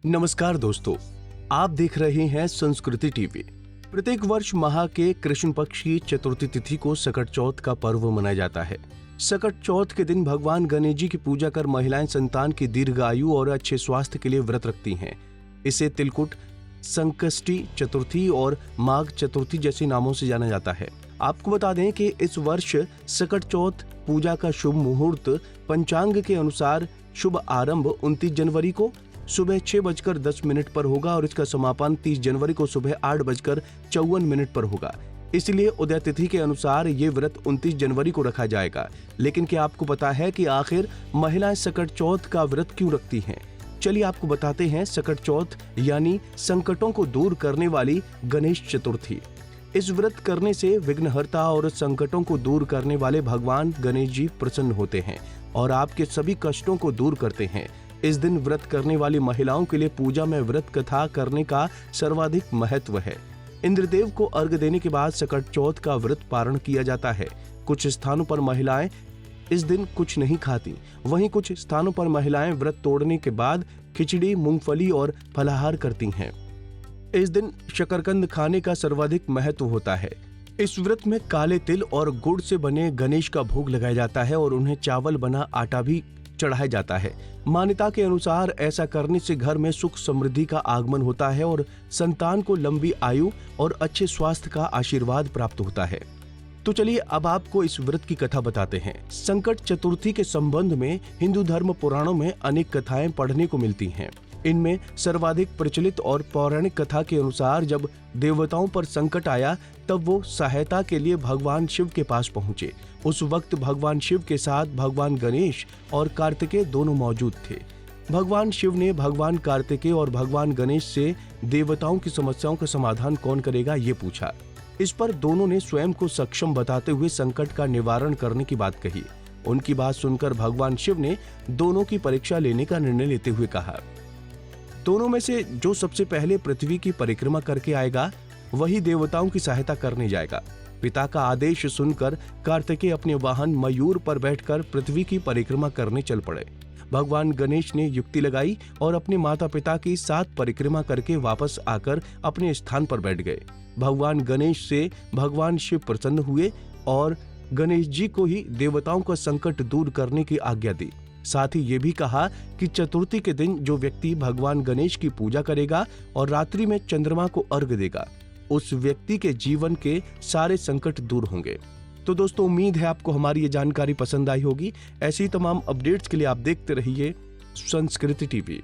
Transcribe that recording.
नमस्कार दोस्तों, आप देख रहे हैं संस्कृति टीवी। प्रत्येक वर्ष माह के कृष्ण पक्ष की चतुर्थी तिथि को सकट चौथ का पर्व मनाया जाता है। सकट चौथ के दिन भगवान गणेश जी की पूजा कर महिलाएं संतान की दीर्घ आयु और अच्छे स्वास्थ्य के लिए व्रत रखती हैं। इसे तिलकुट, संकष्टी चतुर्थी और माघ चतुर्थी जैसे नामों से जाना जाता है। आपको बता दें कि इस वर्ष सकट चौथ पूजा का शुभ मुहूर्त पंचांग के अनुसार शुभ आरंभ 29 जनवरी को सुबह 6:10 पर होगा और इसका समापन 30 जनवरी को सुबह 8:54 पर होगा। इसलिए उदय तिथि के अनुसार ये व्रत 29 जनवरी को रखा जाएगा। लेकिन क्या आपको पता है कि आखिर महिलाएं सकट चौथ का व्रत क्यों रखती हैं? चलिए आपको बताते हैं। सकट चौथ यानी संकटों को दूर करने वाली गणेश चतुर्थी। इस व्रत करने से विघ्नहर्ता और संकटों को दूर करने वाले भगवान गणेश जी प्रसन्न होते हैं और आपके सभी कष्टों को दूर करते हैं। इस दिन व्रत करने वाली महिलाओं के लिए पूजा में व्रत कथा करने का सर्वाधिक महत्व है। इंद्रदेव को अर्घ देने के बाद सकट चौथ का व्रत पारण किया जाता है। कुछ स्थानों पर महिलाएं इस दिन कुछ नहीं खाती, वहीं कुछ स्थानों पर महिलाएं व्रत तोड़ने के बाद खिचड़ी, मूंगफली और फलाहार करती हैं। इस दिन शकरकंद खाने का सर्वाधिक महत्व होता है। इस व्रत में काले तिल और गुड़ से बने गणेश का भोग लगाया जाता है और उन्हें चावल बना आटा भी चढ़ाया जाता है। मान्यता के अनुसार ऐसा करने से घर में सुख समृद्धि का आगमन होता है और संतान को लंबी आयु और अच्छे स्वास्थ्य का आशीर्वाद प्राप्त होता है। तो चलिए अब आपको इस व्रत की कथा बताते हैं। संकट चतुर्थी के संबंध में हिंदू धर्म पुराणों में अनेक कथाएं पढ़ने को मिलती हैं। इनमें सर्वाधिक प्रचलित और पौराणिक कथा के अनुसार जब देवताओं पर संकट आया तब वो सहायता के लिए भगवान शिव के पास पहुंचे। उस वक्त भगवान शिव के साथ भगवान गणेश और कार्तिकेय दोनों मौजूद थे। भगवान शिव ने भगवान कार्तिकेय और भगवान गणेश से देवताओं की समस्याओं का समाधान कौन करेगा ये पूछा। इस पर दोनों ने स्वयं को सक्षम बताते हुए संकट का निवारण करने की बात कही। उनकी बात सुनकर भगवान शिव ने दोनों की परीक्षा लेने का निर्णय लेते हुए कहा, दोनों में से जो सबसे पहले पृथ्वी की परिक्रमा करके आएगा वही देवताओं की सहायता करने जाएगा। पिता का आदेश सुनकर कार्तिकेय अपने वाहन मयूर पर बैठकर पृथ्वी की परिक्रमा करने चल पड़े। भगवान गणेश ने युक्ति लगाई और अपने माता पिता की 7 परिक्रमा करके वापस आकर अपने स्थान पर बैठ गए। भगवान गणेश से भगवान शिव प्रसन्न हुए और गणेश जी को ही देवताओं का संकट दूर करने की आज्ञा दी। साथ ही ये भी कहा कि चतुर्थी के दिन जो व्यक्ति भगवान गणेश की पूजा करेगा और रात्रि में चंद्रमा को अर्घ देगा, उस व्यक्ति के जीवन के सारे संकट दूर होंगे। तो दोस्तों, उम्मीद है आपको हमारी ये जानकारी पसंद आई होगी। ऐसी तमाम अपडेट्स के लिए आप देखते रहिए संस्कृति टीवी।